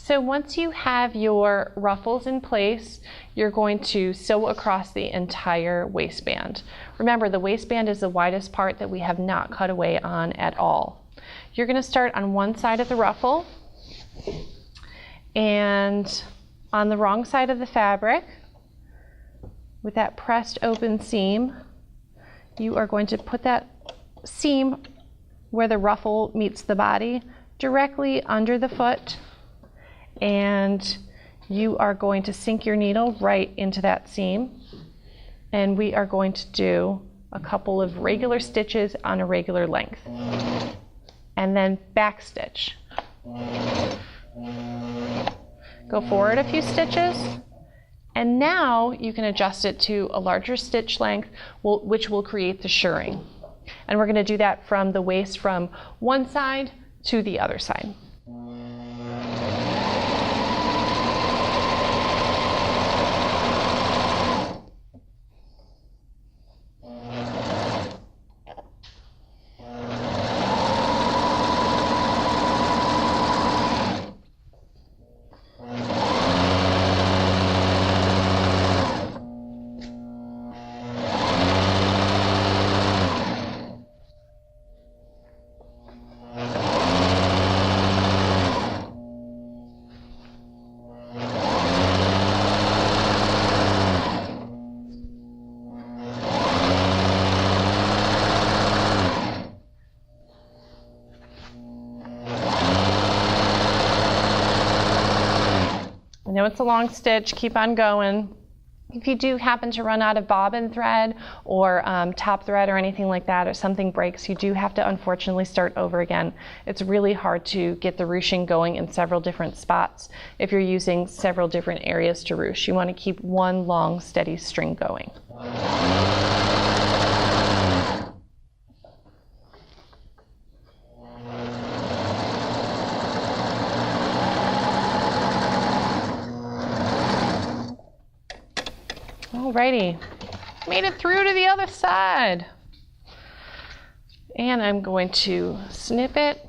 So once you have your ruffles in place, you're going to sew across the entire waistband. Remember, the waistband is the widest part that we have not cut away on at all. You're going to start on one side of the ruffle, and on the wrong side of the fabric, with that pressed open seam, you are going to put that seam where the ruffle meets the body directly under the foot, and you are going to sink your needle right into that seam, and we are going to do a couple of regular stitches on a regular length, and then back stitch. Go forward a few stitches, and now you can adjust it to a larger stitch length, which will create the shirring. And we're going to do that from the waist from one side to the other side. I know it's a long stitch, keep on going. If you do happen to run out of bobbin thread or top thread or anything like that, or something breaks, you do have to unfortunately start over again. It's really hard to get the ruching going in several different spots if you're using several different areas to ruche. You want to keep one long steady string going. Alrighty, made it through to the other side. And I'm going to snip it.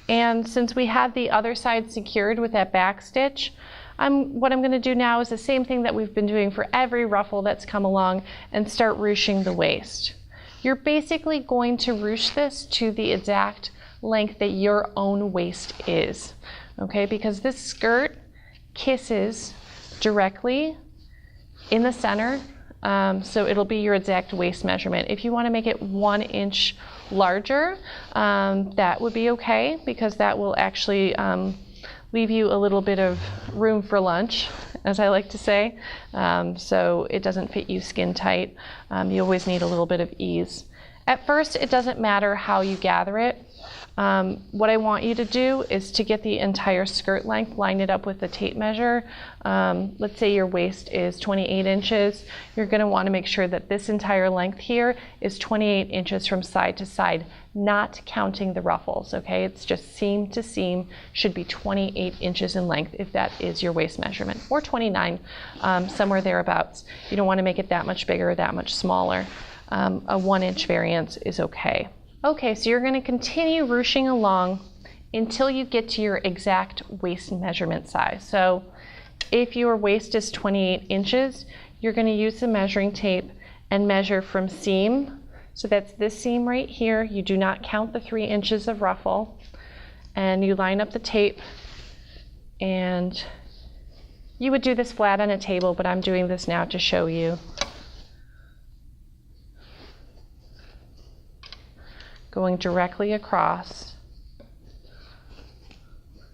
And since we had the other side secured with that back stitch, what I'm going to do now is the same thing that we've been doing for every ruffle that's come along, and start ruching the waist. You're basically going to ruche this to the exact length that your own waist is, okay? Because this skirt kisses directly in the center, so it'll be your exact waist measurement. If you want to make it 1 inch larger, that would be okay, because that will actually leave you a little bit of room for lunch, as I like to say, so it doesn't fit you skin tight. You always need a little bit of ease. At first, it doesn't matter how you gather it. What I want you to do is to get the entire skirt length, line it up with the tape measure. Let's say your waist is 28 inches. You're going to want to make sure that this entire length here is 28 inches from side to side, not counting the ruffles, okay? It's just seam to seam should be 28 inches in length if that is your waist measurement, or 29, somewhere thereabouts. You don't want to make it that much bigger or that much smaller. A 1 inch variance is okay. Okay, so you're going to continue ruching along until you get to your exact waist measurement size. So if your waist is 28 inches, you're going to use the measuring tape and measure from seam. So that's this seam right here. You do not count the 3 inches of ruffle. And you line up the tape, and you would do this flat on a table, but I'm doing this now to show you. Going directly across.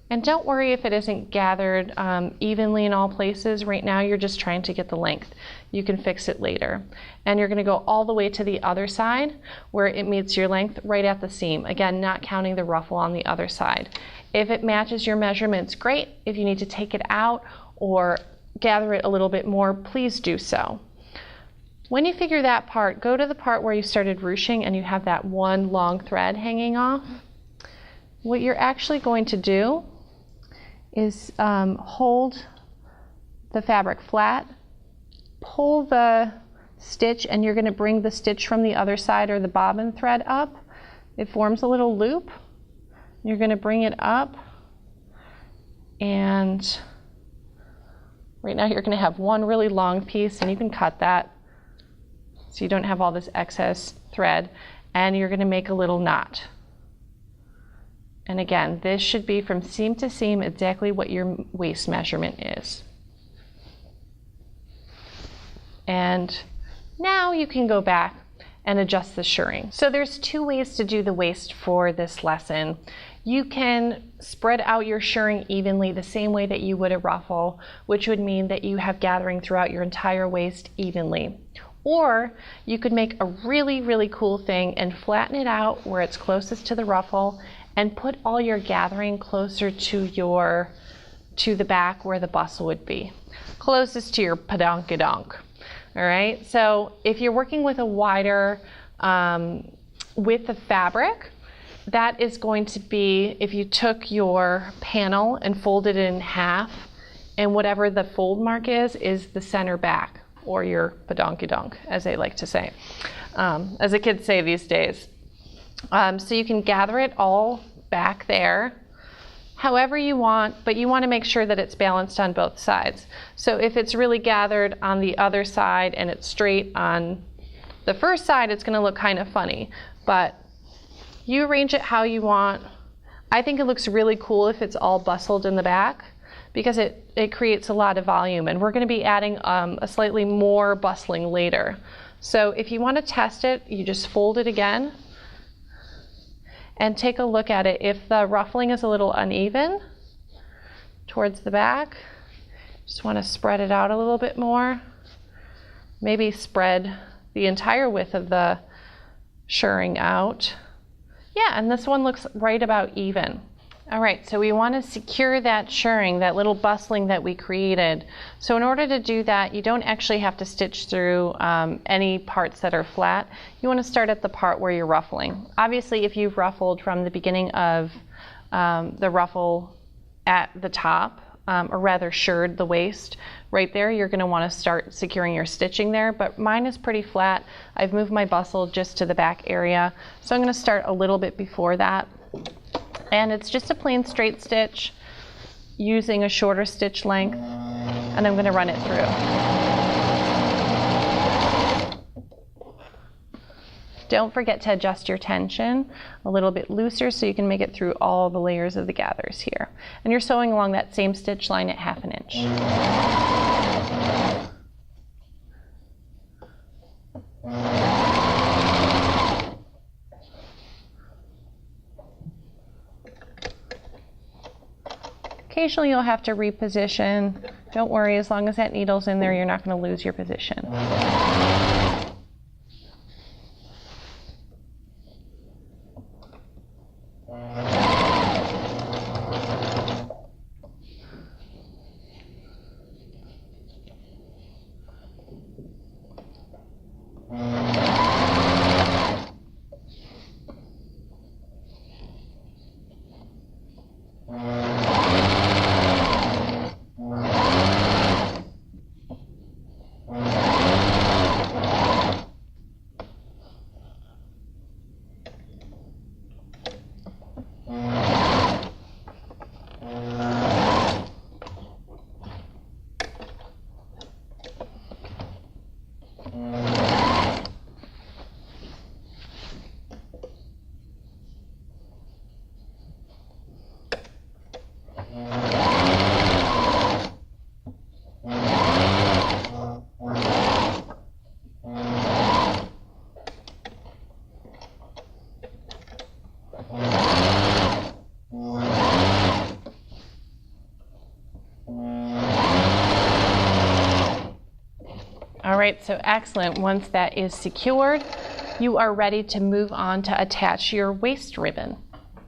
And don't worry if it isn't gathered evenly in all places. Right now you're just trying to get the length. You can fix it later. And you're going to go all the way to the other side where it meets your length right at the seam. Again, not counting the ruffle on the other side. If it matches your measurements, great. If you need to take it out or gather it a little bit more, please do so. When you figure that part, go to the part where you started ruching and you have that one long thread hanging off. What you're actually going to do is hold the fabric flat, pull the stitch, and you're going to bring the stitch from the other side or the bobbin thread up. It forms a little loop. You're going to bring it up And right now you're going to have one really long piece, and you can cut that so you don't have all this excess thread, and you're going to make a little knot. And again, this should be from seam to seam exactly what your waist measurement is. And now you can go back and adjust the shirring. So there's two ways to do the waist for this lesson. You can spread out your shirring evenly the same way that you would a ruffle, which would mean that you have gathering throughout your entire waist evenly. Or you could make a really, really cool thing and flatten it out where it's closest to the ruffle and put all your gathering closer to the back where the bustle would be, closest to your padonkadonk. All right, so if you're working with a wider width of fabric, that is going to be if you took your panel and folded it in half, and whatever the fold mark is the center back, or your padonkadonk, as they like to say, as the kids say these days. So you can gather it all back there however you want, but you want to make sure that it's balanced on both sides. So if it's really gathered on the other side and it's straight on the first side, it's going to look kind of funny, but you arrange it how you want. I think it looks really cool if it's all bustled in the back, because it creates a lot of volume, and we're going to be adding a slightly more bustling later. So if you want to test it, you just fold it again and take a look at it. If the ruffling is a little uneven towards the back, just want to spread it out a little bit more. Maybe spread the entire width of the shirring out. Yeah, and this one looks right about even. All right, so we want to secure that shirring, that little bustling that we created. So in order to do that, you don't actually have to stitch through any parts that are flat. You want to start at the part where you're ruffling. Obviously, if you've ruffled from the beginning of the ruffle at the top, or rather shirred the waist, right there, you're going to want to start securing your stitching there, but mine is pretty flat. I've moved my bustle just to the back area, so I'm going to start a little bit before that. And it's just a plain straight stitch using a shorter stitch length, and I'm going to run it through. Don't forget to adjust your tension a little bit looser so you can make it through all the layers of the gathers here. And you're sewing along that same stitch line at 1/2 inch. Occasionally you'll have to reposition. Don't worry, as long as that needle's in there, you're not going to lose your position. All right, so excellent. Once that is secured, you are ready to move on to attach your waist ribbon.